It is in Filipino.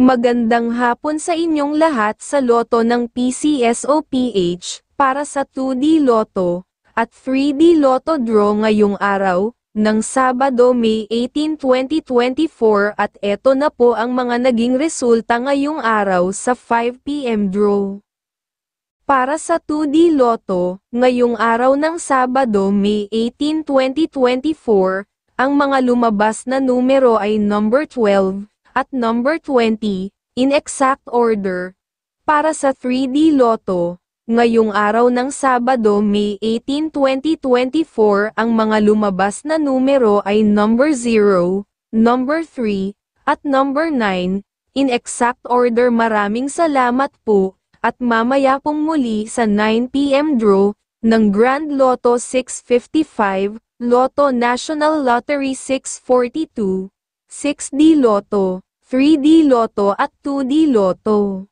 Magandang hapon sa inyong lahat sa loto ng PCSOPH, para sa 2D Loto, at 3D Loto Draw ngayong araw, ng Sabado May 18, 2024 at eto na po ang mga naging resulta ngayong araw sa 5 PM draw. Para sa 2D Loto, ngayong araw ng Sabado May 18, 2024, ang mga lumabas na numero ay number 12, at number 20, in exact order. Para sa 3D Loto, ngayong araw ng Sabado May 18, 2024 ang mga lumabas na numero ay number 0, number 3, at number 9, in exact order. Maraming salamat po, at mamaya pong muli sa 9 PM draw, ng Grand Lotto 655, Lotto National Lottery 642, 6D Lotto, 3D Lotto at 2D Lotto.